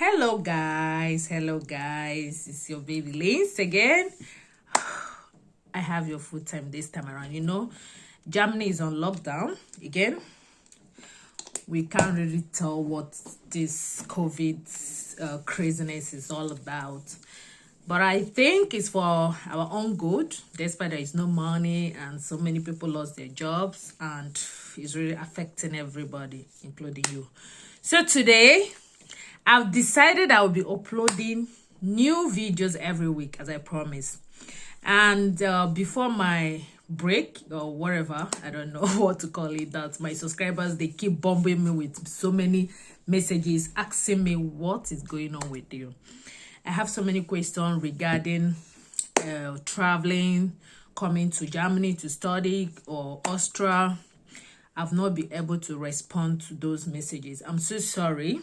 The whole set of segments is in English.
Hello guys, it's your baby Linz again. I have your full time this time around. Germany is on lockdown again. We can't really tell what this COVID craziness is all about, but I think it's for our own good, despite there is no money and so many people lost their jobs, and it's really affecting everybody, including you. So today I've decided I will be uploading new videos every week, as I promised. And before my break or whatever, I don't know what to call it, that my subscribers, they keep bombing me with so many messages asking me what is going on with you. I have so many questions regarding traveling, coming to Germany to study, or Austria. I've not been able to respond to those messages. I'm so sorry.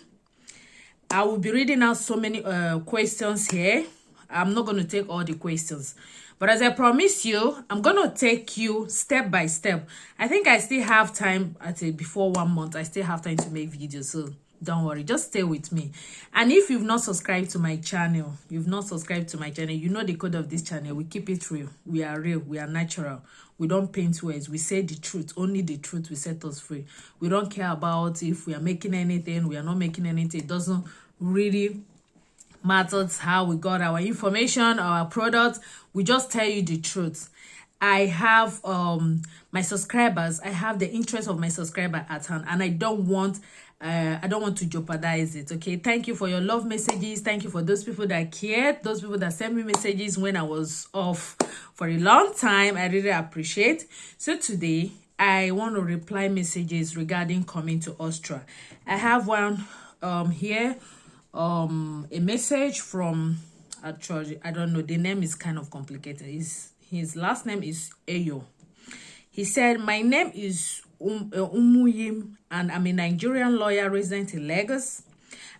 I will be reading out so many questions here. I'm not going to take all the questions, but as I promised you, I'm going to take you step by step. I think I still have time before 1 month. I still have time to make videos, so don't worry, just stay with me. And if you've not subscribed to my channel, you know the code of this channel. We keep it real. We are real. We are natural. We don't paint words. We say the truth. Only the truth will set us free. We don't care about if we are making anything, we are not making anything. It doesn't really matter how we got our information, our products. We just tell you the truth. I have my subscribers. I have the interest of my subscriber at hand, and I don't want to jeopardize it. Okay, thank you for your love messages. Thank you for those people that cared, those people that sent me messages when I was off for a long time. I really appreciate. So today I want to reply messages regarding coming to Austria. I have one here, a message from, actually I don't know, the name is kind of complicated. His last name is Ayo. He said, my name is Umuyim, and I'm a Nigerian lawyer resident in Lagos.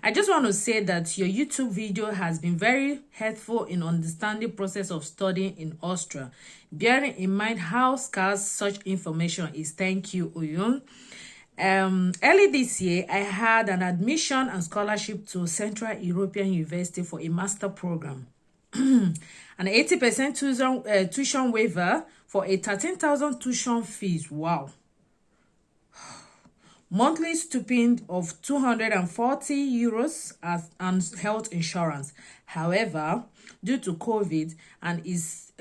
I just want to say that your YouTube video has been very helpful in understanding the process of studying in Austria. Bearing in mind how scarce such information is. Thank you, Uyun. Early this year, I had an admission and scholarship to Central European University for a master program. An 80% tuition waiver for a 13,000 tuition fees. Wow. Monthly stipend of 240 euros and health insurance. However, due to COVID and its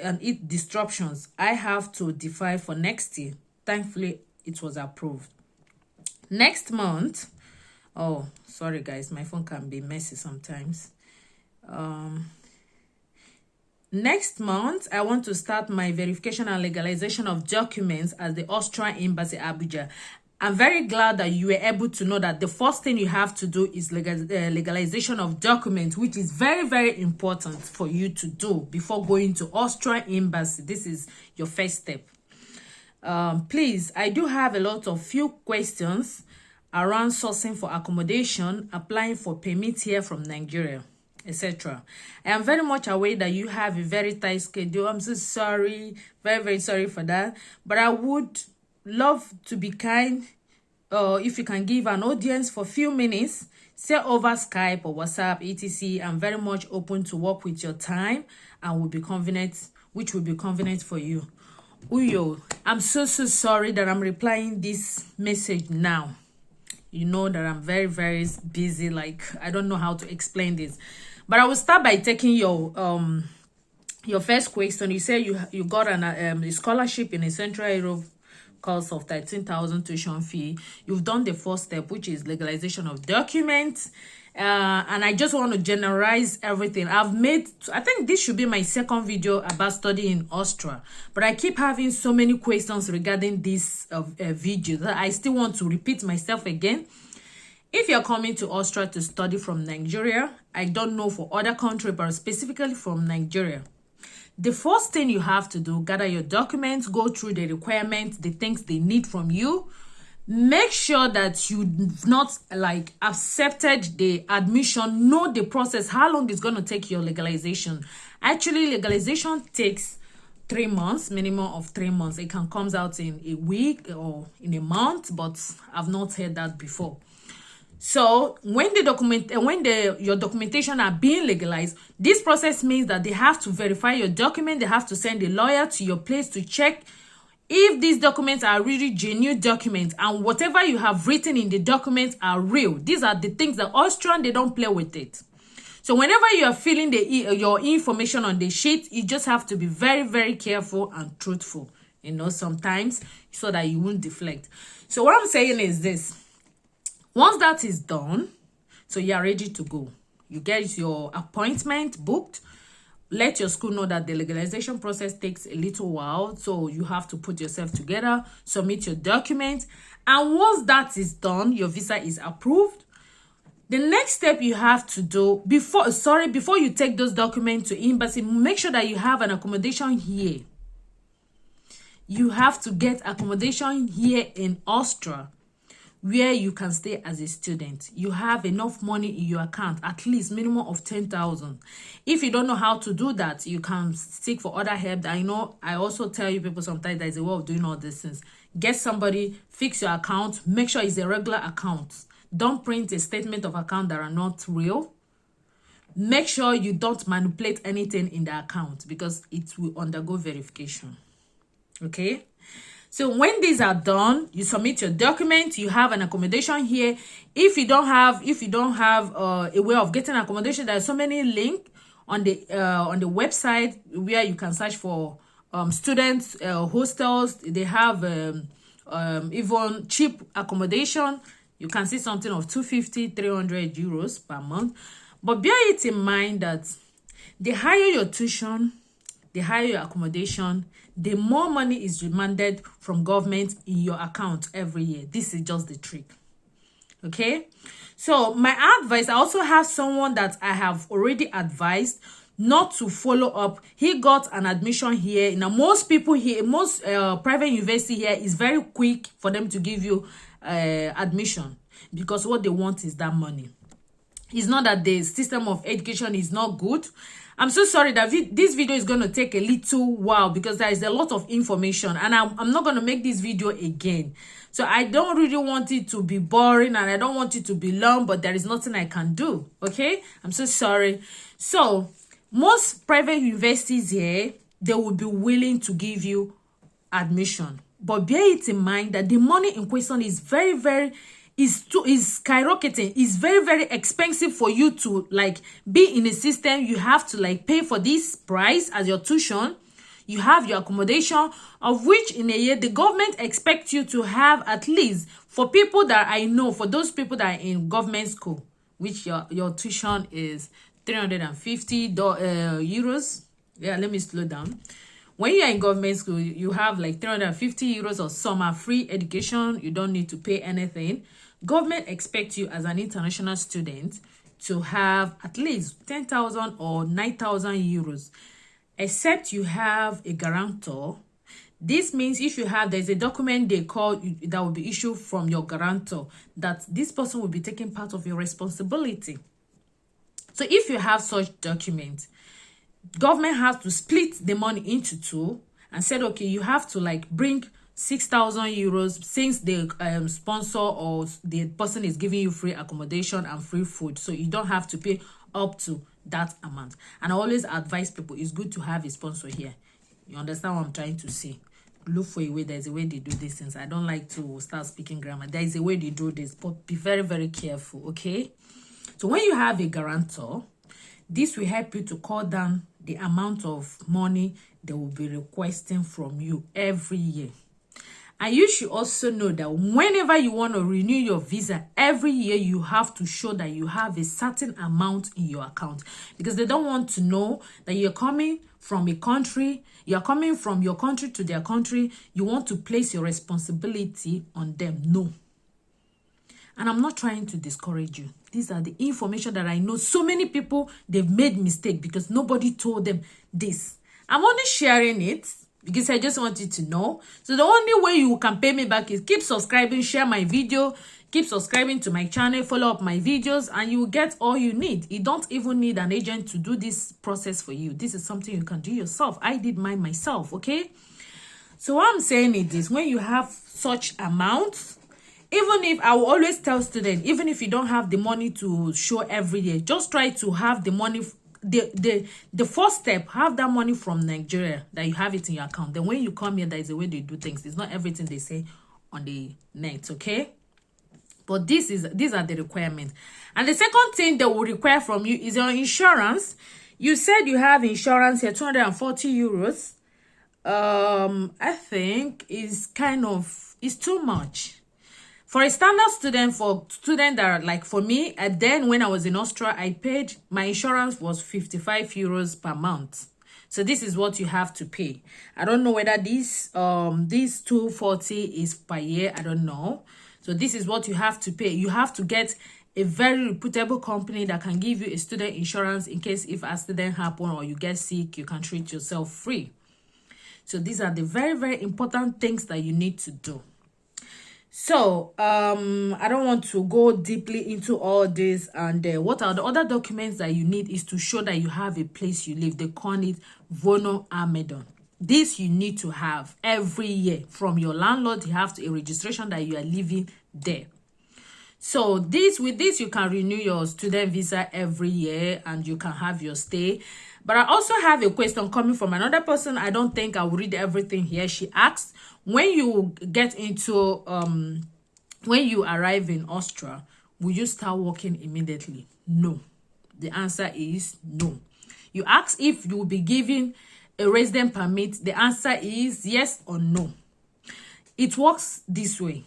disruptions, I have to defer for next year. Thankfully, it was approved. Next month, oh, sorry guys, my phone can be messy sometimes. Next month, I want to start my verification and legalization of documents at the Austrian Embassy, Abuja. I'm very glad that you were able to know that the first thing you have to do is legalization of documents, which is very, very important for you to do before going to Austrian Embassy. This is your first step. Please, I do have a few questions around sourcing for accommodation, applying for permits here from Nigeria, etc. I am very much aware that you have a very tight schedule. I'm so sorry, very, very sorry for that. But I would love to be kind. If you can give an audience for a few minutes, say over Skype or WhatsApp, etc. I'm very much open to work with your time and will be convenient, which will be convenient for you. Uyo, I'm so sorry that I'm replying this message now. You know that I'm very, very busy. Like, I don't know how to explain this, but I will start by taking your first question. You say you got a scholarship in a Central Europe course of 13,000 tuition fee. You've done the first step, which is legalization of documents. And I just want to generalize everything. I think this should be my second video about studying in Austria, but I keep having so many questions regarding this video that I still want to repeat myself again. If you're coming to Austria to study from Nigeria, I don't know for other countries, but specifically from Nigeria, the first thing you have to do, gather your documents, go through the requirements, the things they need from you. Make sure that you've not accepted the admission. Know the process, how long it's going to take your legalization. Actually, legalization takes 3 months, minimum of 3 months. It can come out in a week or in a month, but I've not heard that before. So when your documentation are being legalized, this process means that they have to verify your document. They have to send a lawyer to your place to check if these documents are really genuine documents and whatever you have written in the documents are real. These are the things that Austrian, they don't play with it. So whenever you are filling your information on the sheet, you just have to be very, very careful and truthful, you know, sometimes, so that you won't deflect. So what I'm saying is this. Once that is done, so you are ready to go. You get your appointment booked. Let your school know that the legalization process takes a little while, so you have to put yourself together, submit your documents, and once that is done, your visa is approved. The next step you have to do before you take those documents to embassy, make sure that you have an accommodation here. You have to get accommodation here in Austria, where you can stay as a student. You have enough money in your account, at least minimum of 10,000. If you don't know how to do that, you can seek for other help. I know I also tell you people sometimes there's a way of doing all these things. Get somebody, fix your account, make sure it's a regular account. Don't print a statement of account that are not real. Make sure you don't manipulate anything in the account because it will undergo verification. Okay? So when these are done, you submit your documents, you have an accommodation here. If you don't have a way of getting accommodation, there are so many links on the website where you can search for students hostels. They have even cheap accommodation. You can see something of 250, 300 euros per month. But bear it in mind that the higher your tuition, the higher your accommodation, the more money is demanded from government in your account every year. This is just the trick. Okay? So my advice, I also have someone that I have already advised not to follow up. He got an admission here. Now, most people here, most private university here is very quick for them to give you admission because what they want is that money. It's not that the system of education is not good. I'm so sorry that this video is going to take a little while because there is a lot of information and I'm not going to make this video again. So I don't really want it to be boring and I don't want it to be long, but there is nothing I can do. Okay? I'm so sorry. So most private universities here, they will be willing to give you admission. But bear it in mind that the money in question is is skyrocketing. It's very expensive for you to like be in a system. You have to like pay for this price as your tuition. You have your accommodation, of which in a year the government expects you to have at least, for people that I know, for those people that are in government school, which your tuition is 350 euros. Yeah, let me slow down. When you are in government school, you have like 350 euros or summer free education. You don't need to pay anything. Government expects you as an international student to have at least 10,000 or 9,000 euros, except you have a guarantor. This means if you have, there's a document they call that will be issued from your guarantor that this person will be taking part of your responsibility. So if you have such documents, government has to split the money into two and said, okay, you have to like bring 6,000 euros since the sponsor or the person is giving you free accommodation and free food. So you don't have to pay up to that amount. And I always advise people, it's good to have a sponsor here. You understand what I'm trying to say? Look for a way. There's a way they do these things. I don't like to start speaking grammar. There is a way they do this, but be very careful, okay? So when you have a guarantor, this will help you to cut down the amount of money they will be requesting from you every year. And you should also know that whenever you want to renew your visa, every year you have to show that you have a certain amount in your account. Because they don't want to know that you're coming from a country, you're coming from your country to their country, you want to place your responsibility on them. No. And I'm not trying to discourage you. These are the information that I know so many people, they've made mistake because nobody told them this. I'm only sharing it because I just want you to know. So the only way you can pay me back is keep subscribing, share my video, keep subscribing to my channel, follow up my videos, and you will get all you need. You don't even need an agent to do this process for you. This is something you can do yourself. I did mine myself, okay? So what I'm saying is this: when you have such amounts, Even if I will always tell students, even if you don't have the money to show every year, just try to have the money. The first step, have that money from Nigeria, that you have it in your account. Then when you come here, there is a way they do things. It's not everything they say on the net, okay? But these are the requirements. And the second thing they will require from you is your insurance. You said you have insurance here, 240 euros. I think is too much. For a standard student, for students that are like for me, and then when I was in Austria, I paid, my insurance was 55 euros per month. So this is what you have to pay. I don't know whether this 240 is per year. I don't know. So this is what you have to pay. You have to get a very reputable company that can give you a student insurance in case if an accident happen or you get sick, you can treat yourself free. So these are the very, very important things that you need to do. So I don't want to go deeply into all this. And what are the other documents that you need is to show that you have a place you live. They call it Vono Amedon. This you need to have every year from your landlord. You have a registration that you are living there. So with this you can renew your student visa every year and you can have your stay. But I also have a question coming from another person. I don't think I will read everything here. She asked, when you get into when you arrive in Austria, will you start working immediately? No. The answer is no. You ask if you will be given a resident permit. The answer is yes or no. It works this way.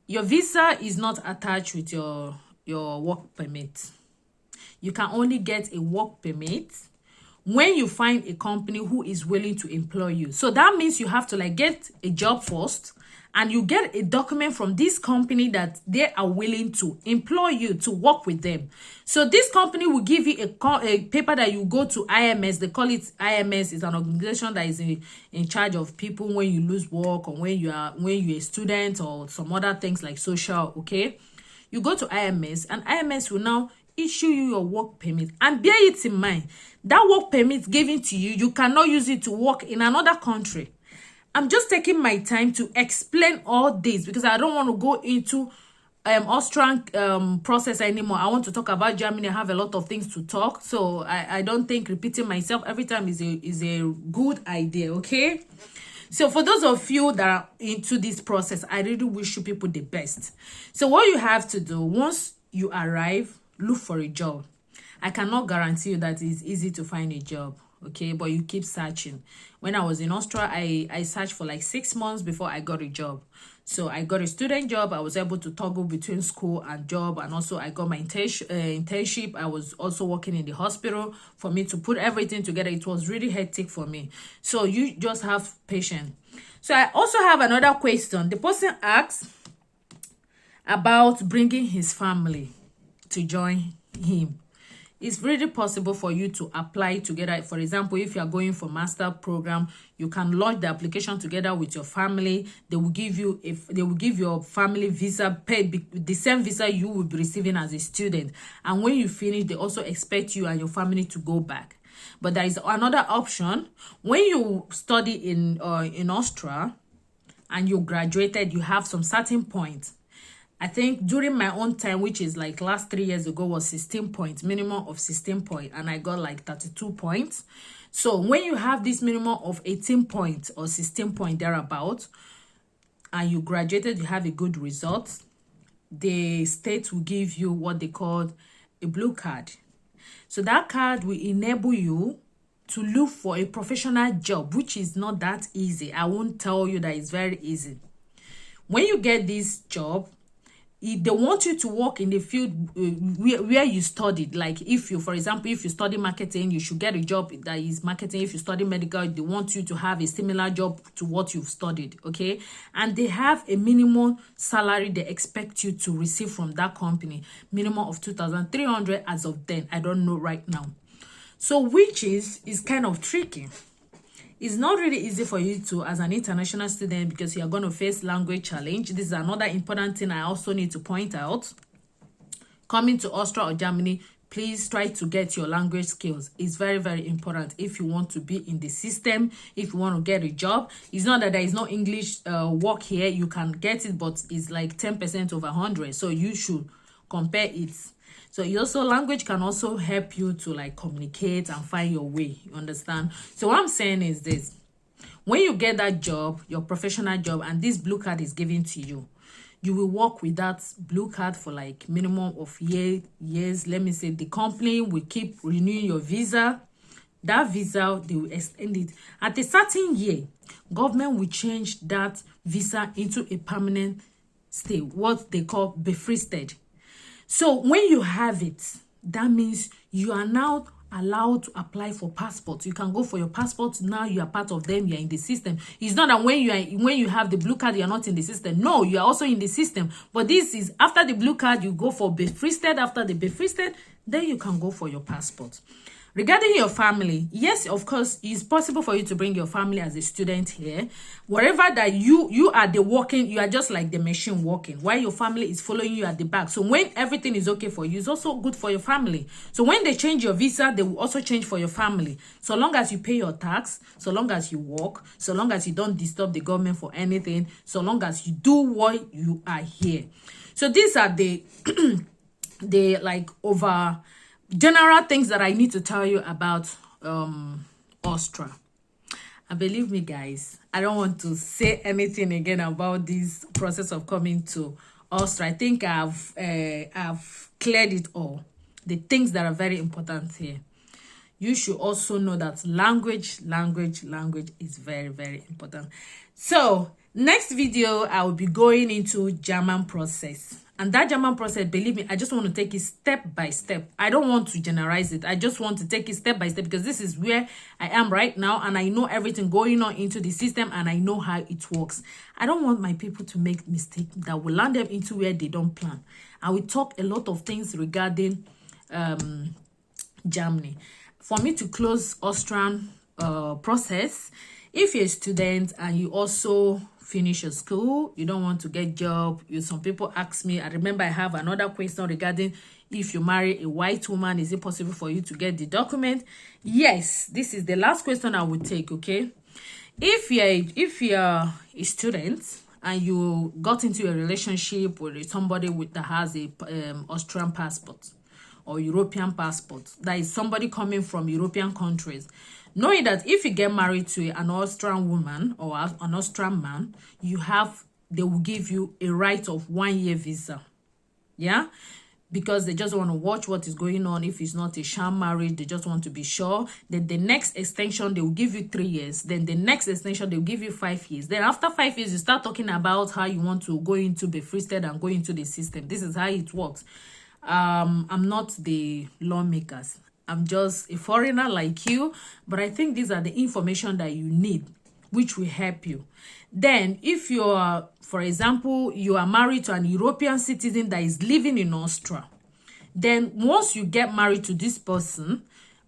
Your visa is not attached with your work permit. You can only get a work permit when you find a company who is willing to employ you. So that means you have to like get a job first, and you get a document from this company that they are willing to employ you to work with them. So this company will give you a paper that you go to IMS. They call it IMS. It's an organization that is in charge of people when you lose work or when you're a student or some other things like social, okay? You go to IMS and IMS will now issue you your work permit. And bear it in mind, that work permit given to you, you cannot use it to work in another country. I'm just taking my time to explain all this because I don't want to go into Austrian process anymore. I want to talk about Germany. I have a lot of things to talk. So I don't think repeating myself every time is a good idea, okay? So for those of you that are into this process, I really wish you people the best. So what you have to do, once you arrive, look for a job. I cannot guarantee you that it's easy to find a job, okay? But you keep searching. When I was in Austria, I searched for like 6 months before I got a job. So I got a student job. I was able to toggle between school and job. And also I got my internship. I was also working in the hospital. For me to put everything together, it was really hectic for me. So you just have patience. So I also have another question. The person asks about bringing his family to join him. It's really possible for you to apply together. For example, if you are going for master program, you can launch the application together with your family. They will give you your family visa, paid the same visa you will be receiving as a student. And when you finish, they also expect you and your family to go back. But there is another option. When you study in Austria and you graduated, you have some certain points. I think during my own time, which is like last 3 years ago, was 16 points, minimum of 16 points, and I got like 32 points. So when you have this minimum of 18 points or 16 points thereabout, and you graduated, you have a good result, the state will give you what they call a blue card. So that card will enable you to look for a professional job, which is not that easy. I won't tell you that it's very easy. When you get this job, they want you to work in the field where you studied. Like if you, for example, if you study marketing, you should get a job that is marketing. If you study medical, they want you to have a similar job to what you've studied, okay? And they have a minimum salary they expect you to receive from that company, minimum of 2,300 as of then. I don't know right now. So which is kind of tricky. It's not really easy for you to, as an international student, because you're going to face language challenge. This is another important thing I also need to point out. Coming to Austria or Germany, please try to get your language skills. It's very, very important if you want to be in the system, if you want to get a job. It's not that there is no English work here. You can get it, but it's like 10% over 100. So you should compare it. So you also, language can also help you to like communicate and find your way. You understand? So what I'm saying is this. When you get that job, your professional job, and this blue card is given to you, you will work with that blue card for like minimum of years. Let me say the company will keep renewing your visa. That visa, they will extend it. At a certain year, government will change that visa into a permanent stay, what they call befristed. So when you have it, that means you are now allowed to apply for passport. You can go for your passport. Now you are part of them. You are in the system. It's not that when you have the blue card, you are not in the system. No, you are also in the system. But this is after the blue card, you go for befristed. After the befristed, then you can go for your passport. Regarding your family, yes, of course, it's possible for you to bring your family as a student here. Wherever that you are the working, you are just like the machine working, while your family is following you at the back. So when everything is okay for you, it's also good for your family. So when they change your visa, they will also change for your family. So long as you pay your tax, so long as you work, so long as you don't disturb the government for anything, so long as you do what you are here. So these are the the like over general things that I need to tell you about Austria. And believe me, guys, I don't want to say anything again about this process of coming to Austria. I think I've cleared it all. The things that are very important here. You should also know that language is very, very important. So next video, I will be going into German process. And that German process, believe me, I just want to take it step by step. I don't want to generalize it. I just want to take it step by step because this is where I am right now and I know everything going on into the system and I know how it works. I don't want my people to make mistakes that will land them into where they don't plan. I will talk a lot of things regarding Germany. For me to close Austrian process, if you're a student and you also finish your school, you don't want to get job, some people ask me, I remember I have another question regarding if you marry a white woman, is it possible for you to get the document? Yes, this is the last question I would take. Okay, if you're a student and you got into a relationship with somebody that has a Austrian passport or European passport, that is somebody coming from European countries, knowing that if you get married to an Austrian woman or an Austrian man, they will give you a right of 1 year visa. Yeah, because they just want to watch what is going on. If it's not a sham marriage, they just want to be sure. Then the next extension, they will give you 3 years. Then the next extension, they will give you 5 years. Then after 5 years, you start talking about how you want to go into befristed and go into the system. This is how it works. I'm not the lawmakers. I'm just a foreigner like you, but I think these are the information that you need, which will help you. Then, if you are, for example, you are married to an European citizen that is living in Austria, then once you get married to this person,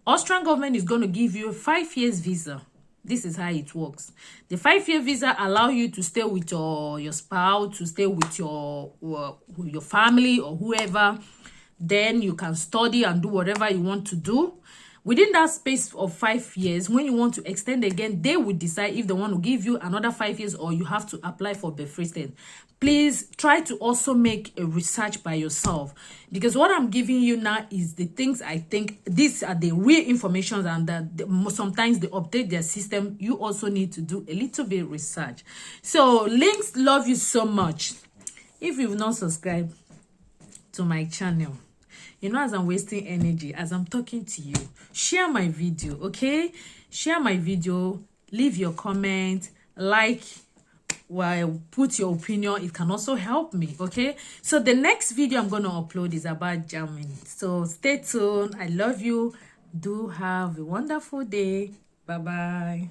Austrian government is going to give you a 5 years visa. This is how it works. The 5 year visa allow you to stay with your spouse, to stay with your family or whoever. Then you can study and do whatever you want to do. Within that space of 5 years, when you want to extend again, they will decide if they want to give you another 5 years or you have to apply for befristed. Please try to also make a research by yourself, because what I'm giving you now is the things I think these are the real information, and that sometimes they update their system. You also need to do a little bit of research. So links, love you so much. If you've not subscribed to my channel, you know, as I'm wasting energy, as I'm talking to you, share my video, okay? Share my video, leave your comment, like, well, put your opinion. It can also help me, okay? So the next video I'm going to upload is about Germany. So stay tuned. I love you. Do have a wonderful day. Bye-bye.